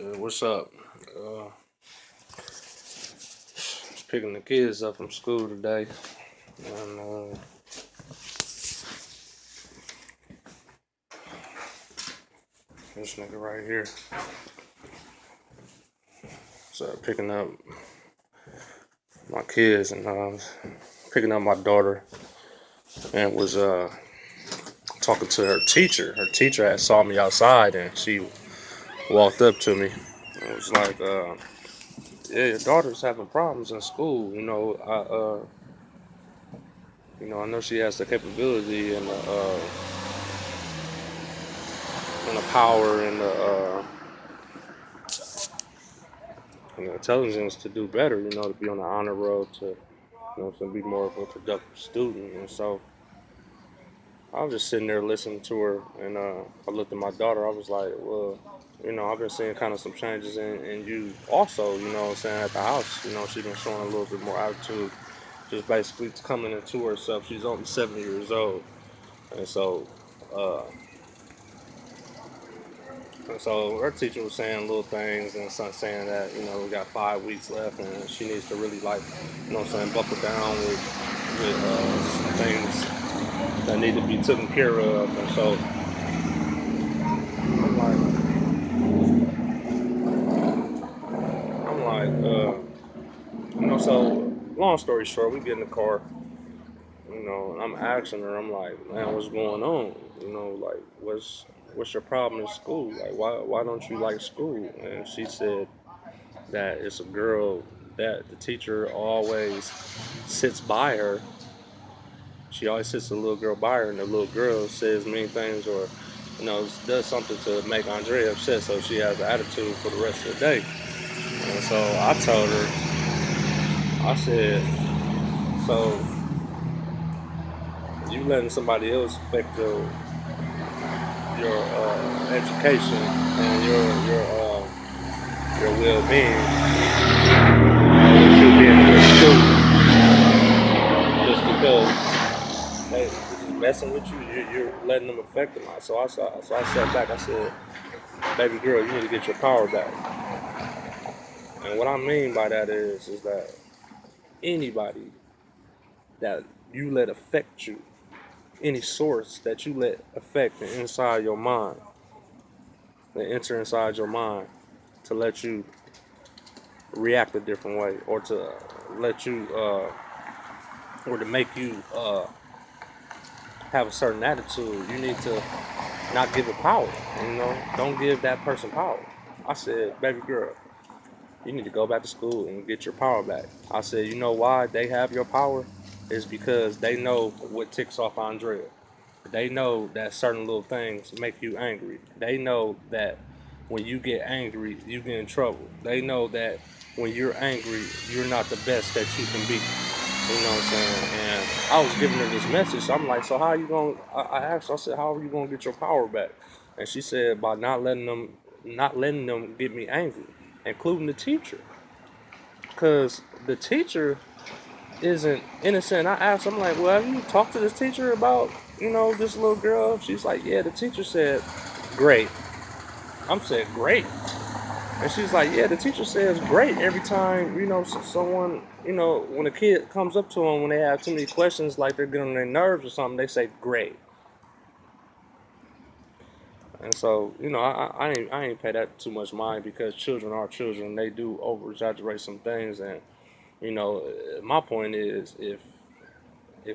Shit, what's up? Just picking the kids up from school today, and this nigga right here. So picking up my kids and picking up my daughter, and was talking to her teacher. Her teacher had saw me outside, and she walked up to me and was like, "Yeah, your daughter's having problems in school. I know she has the capability and the power and the intelligence to do better. To be on the honor road to be more of a productive student." And so I was just sitting there listening to her, and I looked at my daughter. I was like, "Well, I've been seeing kind of some changes in you also. What I'm saying, at the house. She's been showing a little bit more attitude, just basically coming into herself. She's only 7 years old, and so." Uh, And so her teacher was saying little things and saying that, we got 5 weeks left and she needs to really buckle down with some things that need to be taken care of. And so I'm so long story short, we get in the car, and I'm asking her, I'm like, man, what's going on? Like, what's your problem in school? Like, why don't you like school? And she said that it's a girl that the teacher always sits by her. She always sits a little girl by her, and the little girl says mean things or, does something to make Andrea upset, so she has an attitude for the rest of the day. And so I told her, I said, so you letting somebody else affect your education and your well-being, with you being a good student, just because they just messing with you, you're letting them affect them. So I sat back. I said, "Baby girl, you need to get your power back." And what I mean by that is that anybody that you let affect you, any source that you let affect the inside your mind, that enter inside your mind to let you react a different way, or to let you, or to make you have a certain attitude, you need to not give it power. Don't give that person power. I said, "Baby girl, you need to go back to school and get your power back." I said, "You know why they have your power? Is because they know what ticks off Andrea. They know that certain little things make you angry. They know that when you get angry, you get in trouble. They know that when you're angry, you're not the best that you can be." You know what I'm saying? And I was giving her this message. So I'm like, "So how are you going?" I asked her, I said, "How are you going to get your power back?" And she said, "By not letting them get me angry, including the teacher, because the teacher isn't innocent." I asked, I'm like, "Well, have you talked to this teacher about this little girl?" She's like, "Yeah, the teacher said great." I'm saying great. And she's like, "Yeah, the teacher says great every time, someone, when a kid comes up to them when they have too many questions, like they're getting on their nerves or something, they say great." And so, I ain't pay that too much mind, because children are children. They do over exaggerate some things. And, my point is, if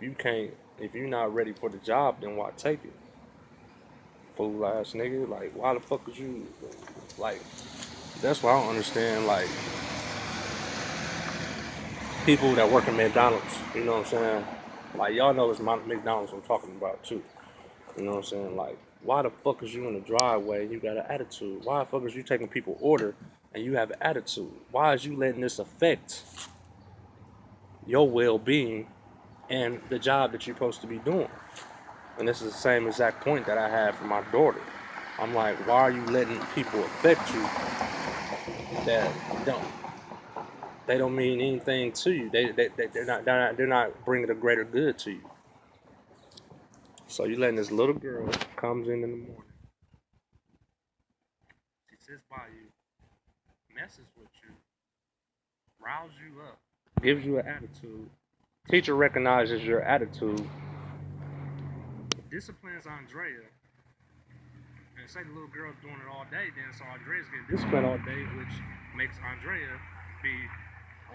you can't, if you're not ready for the job, then why take it? Fool ass nigga. Like, why the fuck is you, like, that's why I don't understand, like, people that work at McDonald's, you know what I'm saying? Like, y'all know it's McDonald's I'm talking about too. You know what I'm saying? Like, why the fuck is you in the driveway and you got an attitude? Why the fuck is you taking people order and you have an attitude? Why is you letting this affect your well-being and the job that you're supposed to be doing? And this is the same exact point that I had for my daughter. I'm like, why are you letting people affect you that don't they don't mean anything to you? They're not bringing a greater good to you. So you letting this little girl comes in the morning, she sits by you, messes with you, riles you up, gives you an attitude. Teacher recognizes your attitude, disciplines Andrea, and say the little girl's doing it all day, then so Andrea's getting disciplined all day, which makes Andrea be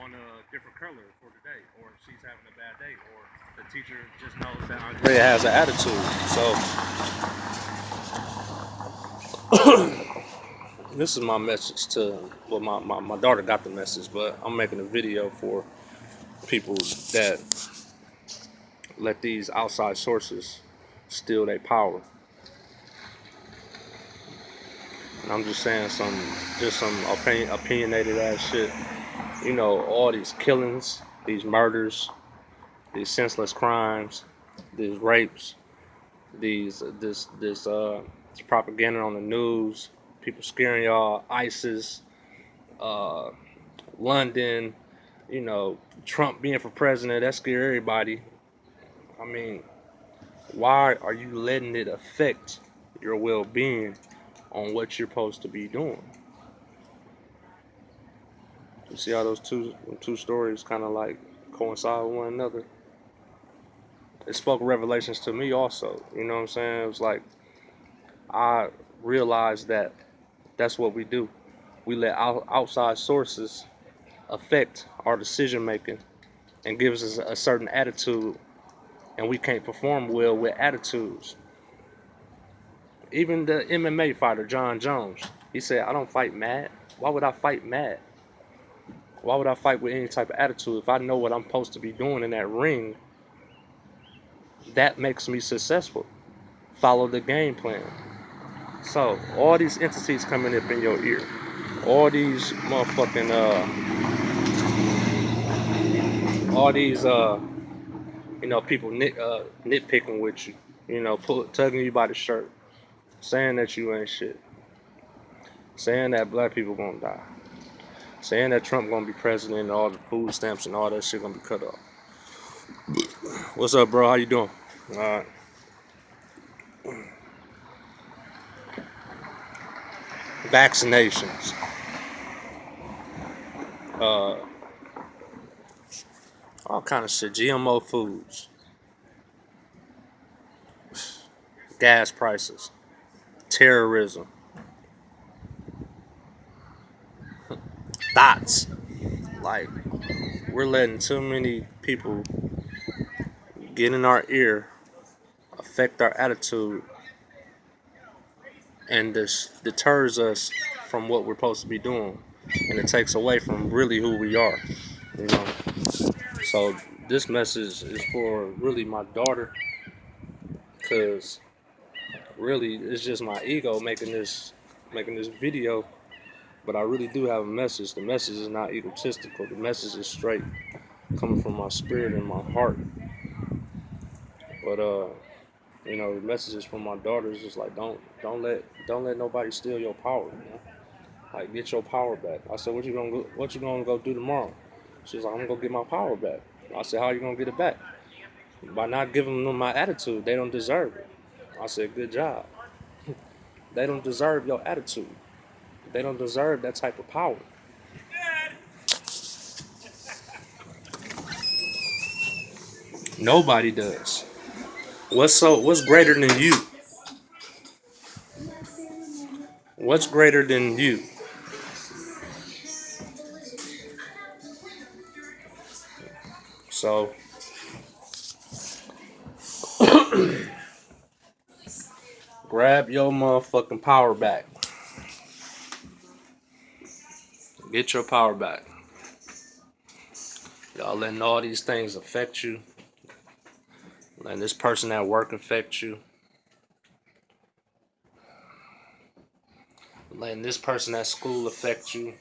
on a different color for the day, or she's having a bad day, or the teacher just knows that Andrea has an attitude. So this is my message to, well, my daughter got the message, but I'm making a video for people that let these outside sources steal their power. And I'm just saying some opinionated ass shit. You know, all these killings, these murders, these senseless crimes, these rapes, this propaganda on the news, people scaring y'all, ISIS, uh, London, you know, Trump being for president, that scare everybody. I mean, why are you letting it affect your well-being on what you're supposed to be doing? You see how those two stories kind of like coincide with one another? It spoke revelations to me also. You know what I'm saying? It was like I realized that that's what we do. We let outside sources affect our decision making and gives us a certain attitude, and we can't perform well with attitudes. Even the MMA fighter John Jones, he said, "I don't fight mad. Why would I fight mad? Why would I fight with any type of attitude if I know what I'm supposed to be doing in that ring? That makes me successful. Follow the game plan." So all these entities coming up in your ear, all these motherfucking all these you know, people nitpicking with you, you know, tugging you by the shirt, saying that you ain't shit, saying that black people gonna die, saying that Trump gonna be president and all the food stamps and all that shit gonna be cut off. What's up, bro? How you doing? All right. Vaccinations, uh, all kind of shit, GMO foods, gas prices, terrorism, thoughts. Like, we're letting too many people get in our ear, affect our attitude, and this deters us from what we're supposed to be doing, and it takes away from really who we are, you know. So this message is for really my daughter, because really it's just my ego making this video, but I really do have a message. The message is not egotistical. The message is straight coming from my spirit and my heart. But you know, the message is from my daughter is just like, don't let nobody steal your power, you know? Like, get your power back. I said, what you gonna go do tomorrow? She's like, I'm gonna go get my power back. I said, how are you gonna get it back? By not giving them my attitude. They don't deserve it. I said, good job. They don't deserve your attitude. They don't deserve that type of power. Nobody does. What's greater than you? What's greater than you? So grab your motherfucking power back. Get your power back. Y'all letting all these things affect you. Letting this person at work affect you. Letting this person at school affect you.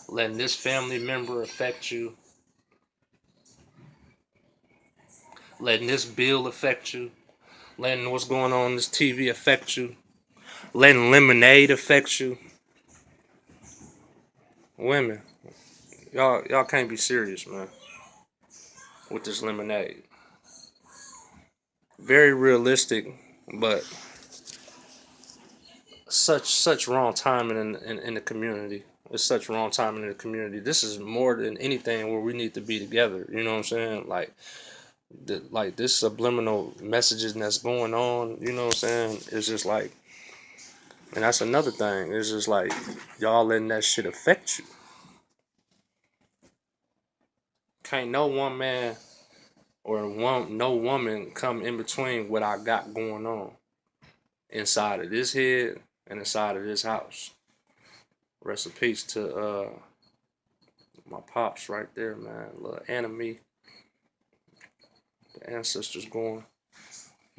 Letting this family member affect you. Letting this bill affect you. Letting what's going on this TV affect you. Letting lemonade affect you. Women, y'all can't be serious, man, with this lemonade. Very realistic, but such wrong timing in the community. It's such wrong timing in the community. This is more than anything where we need to be together. You know what I'm saying? Like this subliminal messages that's going on. You know what I'm saying? It's just like, and that's another thing. It's just like y'all letting that shit affect you. Can't no one man or no woman come in between what I got going on inside of this head and inside of this house. Rest in peace to my pops right there, man. Little enemy, the ancestors going.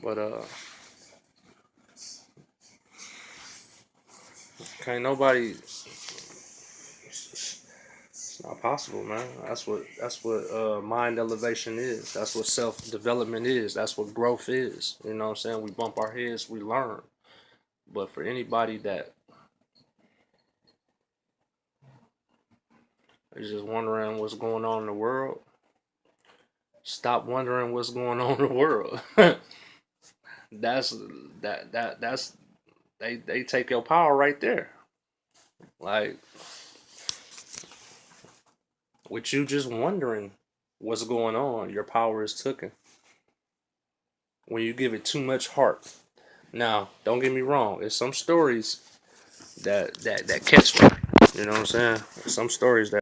But can't nobody. It's not possible, man. That's what mind elevation is. That's what self development is. That's what growth is. You know what I'm saying? We bump our heads, we learn. But for anybody that is just wondering what's going on in the world, stop wondering what's going on in the world. that's that's they take your power right there. Like with you just wondering what's going on, your power is taken. When you give it too much heart. Now, don't get me wrong, there's some stories that catch me. You know what I'm saying? There's some stories that